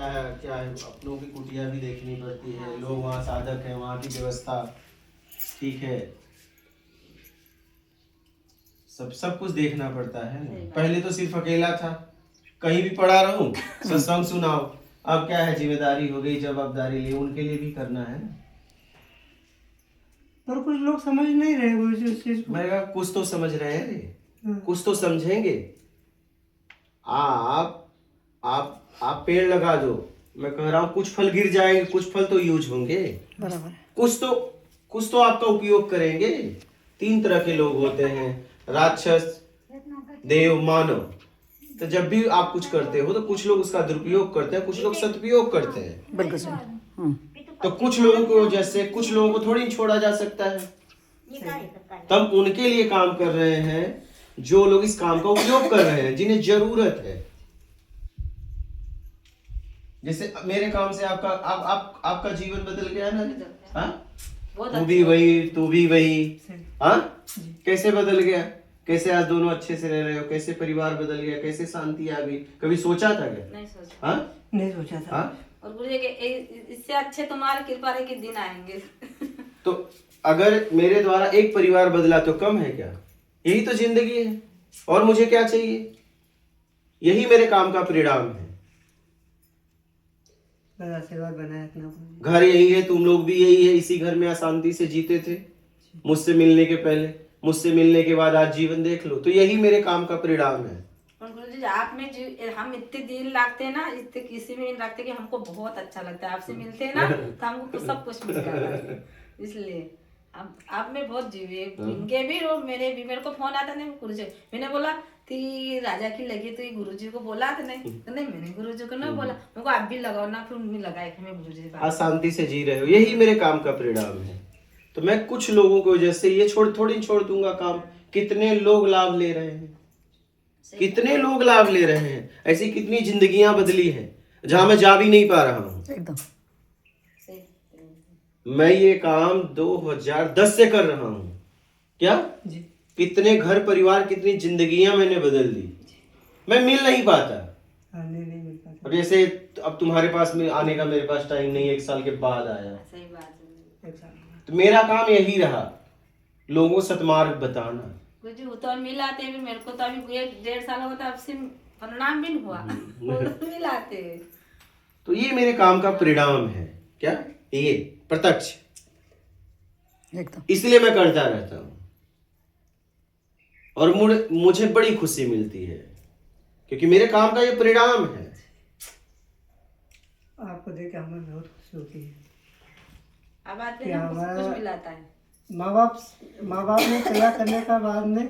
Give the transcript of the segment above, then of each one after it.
क्या है, अपनों की कुटिया भी देखनी पड़ती है, लोग वहाँ साधक है, वहाँ की व्यवस्था ठीक है, सब कुछ देखना पड़ता है ना। पहले तो सिर्फ अकेला था, कहीं भी पड़ा रहूं सत्संग सुनाओ। अब क्या है, जिम्मेदारी हो गई, जवाबदारी ली, उनके लिए भी करना है ना। पर कुछ लोग समझ नहीं रहे गुरु जी उस चीज को। मैं कहा, कुछ तो समझ रहे हैं रे, कुछ तो समझेंगे। आप पेड़ लगा दो, मैं कह रहा हूँ कुछ फल गिर जाएंगे, कुछ फल तो यूज होंगे, बराबर। कुछ तो आपका उपयोग करेंगे। 3 तरह के लोग होते हैं, राक्षस, देव, मानव। तो जब भी आप कुछ करते हो तो कुछ लोग उसका दुरुपयोग करते हैं, कुछ लोग सदुपयोग करते हैं। बिल्कुल सही। तो कुछ लोगों को, जैसे कुछ लोगों को थोड़ी छोड़ा जा सकता है, तब उनके लिए काम कर रहे हैं जो लोग इस काम का उपयोग कर रहे हैं, जिन्हें जरूरत है। जैसे मेरे काम से आपका जीवन बदल गया ना। हाँ, तू भी वही, तू भी वही। हाँ, कैसे बदल गया, कैसे आज दोनों अच्छे से रह रहे हो, कैसे परिवार बदल गया, कैसे शांति आ गई। कभी सोचा था क्या? नहीं सोचा। हाँ, नहीं सोचा था। हाँ? और गुरु जी के इससे अच्छे तुम्हारी कृपा रहे कि दिन आएंगे। तो अगर मेरे द्वारा एक परिवार बदला तो कम है क्या? यही तो जिंदगी है, और मुझे क्या चाहिए? यही मेरे काम का परिणाम है। आशीर्वाद बनाए इतना। घर यही है, तुम लोग भी यही है, इसी घर में अशांति से जीते थे मुझसे मिलने के पहले, मुझसे मिलने के बाद आज जीवन देख लो। तो यही मेरे काम का परिणाम है। और गुरु जी आप में हम इतने दिल लगते हैं ना, इतने किसी में लगते कि हमको बहुत अच्छा लगता है। आपसे मिलते हैं ना तो हमको सब कुछ मिल जाता है। इसलिए आप में बहुत जीव है, इनके भी और मेरे भी। मेरे को फोन आता नहीं गुरु जी, मैंने बोला कि राजा की लगी तो ये गुरु जी को बोला था नहीं तो नहीं, मैंने गुरु जी को नहीं बोला। मेरे को आप भी लगाओ ना, फिर उन्हें लगाए कि मैं गुरु जी आज शांति से जी रहे हो, यही मेरे काम का परिणाम है। तो मैं कुछ लोगों को जैसे ये थोड़ी छोड़ दूंगा काम। कितने लोग लाभ ले रहे हैं, कितने लोग लाभ ले रहे हैं, ऐसी कितनी जिंदगियां बदली हैं जहां मैं जा भी नहीं पा रहा हूं। एकदम मैं ये काम 2010 से कर रहा हूं। क्या जी। कितने घर परिवार, कितनी जिंदगियां मैंने बदल दी। मैं मिल नहीं पाता। नहीं मिल पाता। अब जैसे अब तुम्हारे पास में आने का मेरे पास टाइम नहीं, 1 साल के बाद आया। सही बात है। तो मेरा काम यही रहा, लोगों को सतमार्ग बताना। गुरु जी तो मिलाते भी, मेरे को तो अभी 1.5 साल होता है, आपसे परिणाम भी नहीं हुआ। मिलाते। तो ये मेरे काम का परिणाम है। क्या ये प्रत्यक्ष, एकदम। इसलिए मैं करता रहता हूं, और मुझे बड़ी खुशी मिलती है, क्योंकि मेरे काम का ये परिणाम है। आपको देख के हमें बहुत खुशी होती है। अब आते हैं कुछ मिलाता है। माँ बाप ने तैयार करने का बाद में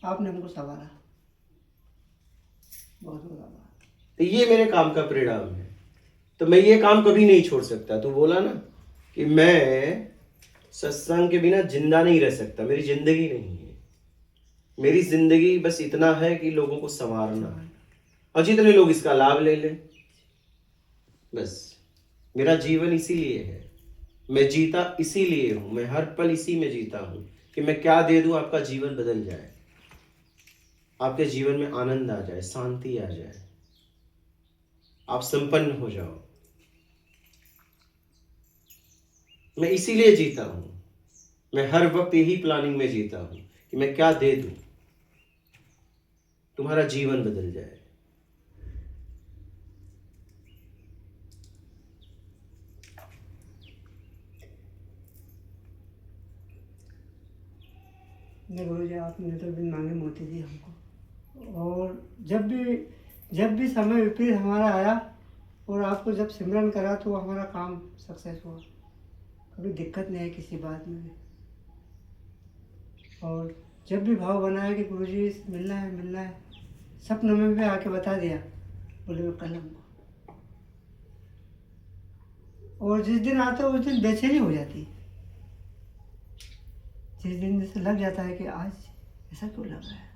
आपने हमको संवारा, बहुत बड़ा बात। तो ये मेरे काम का परिणाम है। तो मैं ये काम कभी नहीं छोड़ सकता। तू बोला ना कि मैं सत्संग के बिना जिंदा नहीं रह सकता, मेरी जिंदगी नहीं है। मेरी जिंदगी बस इतना है कि लोगों को संवारना, और जितने लोग इसका लाभ ले लें, बस मेरा जीवन इसीलिए है। मैं जीता इसीलिए हूं, मैं हर पल इसी में जीता हूं कि मैं क्या दे दूं, आपका जीवन बदल जाए, आपके जीवन में आनंद आ जाए, शांति आ जाए, आप संपन्न हो जाओ। मैं इसीलिए जीता हूं। मैं हर वक्त यही प्लानिंग में जीता हूं कि मैं क्या दे दूं, तुम्हारा जीवन बदल जाए। नहीं गुरु जी, आपने तो बिन मांगे मोती दी हमको। और जब भी समय विपरीत हमारा आया और आपको जब सिमरन करा तो हमारा काम सक्सेस हुआ। कभी दिक्कत नहीं है किसी बात में भी। और जब भी भाव बनाया कि गुरु जी मिलना है, सपनों में भी आके बता दिया, बोले मैं कल आऊँगा। और जिस दिन आता है उस दिन बेचैनी हो जाती है। जिस दिन जैसे लग जाता है कि आज ऐसा क्यों लग रहा है।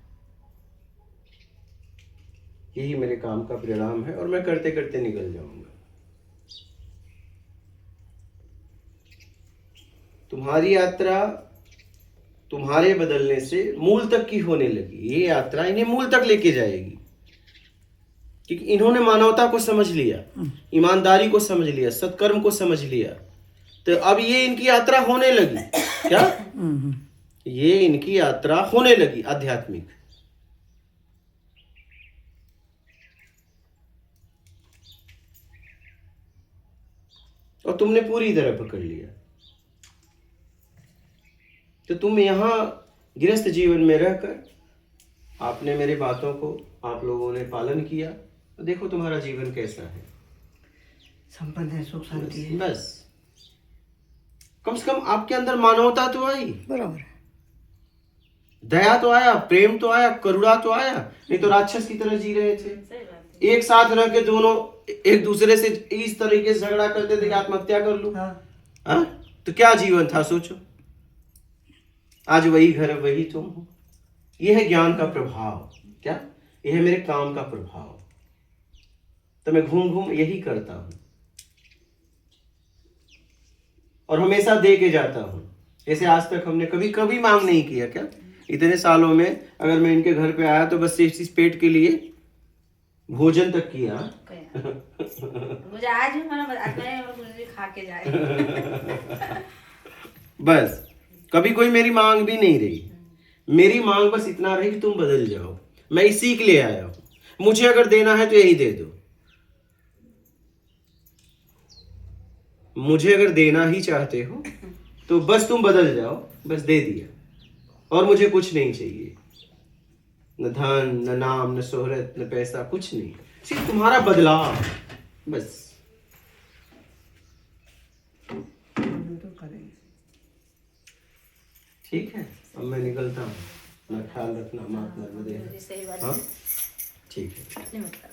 यही मेरे काम का परिणाम है, और मैं करते करते निकल जाऊंगा। तुम्हारी यात्रा तुम्हारे बदलने से मूल तक की होने लगी। ये यात्रा इन्हें मूल तक लेके जाएगी। क्योंकि इन्होंने मानवता को समझ लिया, ईमानदारी को समझ लिया, सत्कर्म को समझ लिया। तो अब ये इनकी यात्रा होने लगी। क्या? ये इनकी यात्रा होने लगी आध्यात्मिक। और तुमने पूरी तरह पकड़ लिया। तो तुम यहां गृहस्थ जीवन में रहकर आपने मेरे बातों को आप लोगों ने पालन किया, तो देखो तुम्हारा जीवन कैसा है। संपन्न है, सुख शांति है। बस कम से कम आपके अंदर मानवता तो आई, बराबर है। दया तो आया, प्रेम तो आया, करुणा तो आया। नहीं तो राक्षस की तरह जी रहे थे। सही बात है। एक साथ रह के दोनों एक दूसरे से इस तरीके से झगड़ा करते थे कि आत्महत्या कर लूं। हाँ, हाँ? तो क्या जीवन था सोचो। आज वही घर वही तुम हो। यह है ज्ञान का प्रभाव। क्या? यह है मेरे काम का प्रभाव। तो मैं घूम घूम यही करता हूं और हमेशा दे के जाता हूं। जैसे आज तक हमने कभी कभी मांग नहीं किया। क्या? इतने सालों में अगर मैं इनके घर पे आया तो बस इस पेट के लिए भोजन तक किया। मुझे आज भी मुझे खा के जाए। बस कभी कोई मेरी मांग भी नहीं रही। मेरी मांग बस इतना रही कि तुम बदल जाओ। मैं इसी के लिए आया हूं। मुझे अगर देना है तो यही दे दो। मुझे अगर देना ही चाहते हो तो बस तुम बदल जाओ। बस दे दिया। और मुझे कुछ नहीं चाहिए, न धन, न नाम, न शोहरत, न पैसा, कुछ नहीं। सिर्फ तुम्हारा बदलाव। बस तो करेंगे। ठीक है। अब मैं निकलता हूँ। अपना ख्याल रखना। माता नर्मदे। सही बात हाँ है। ठीक है। नमस्कार।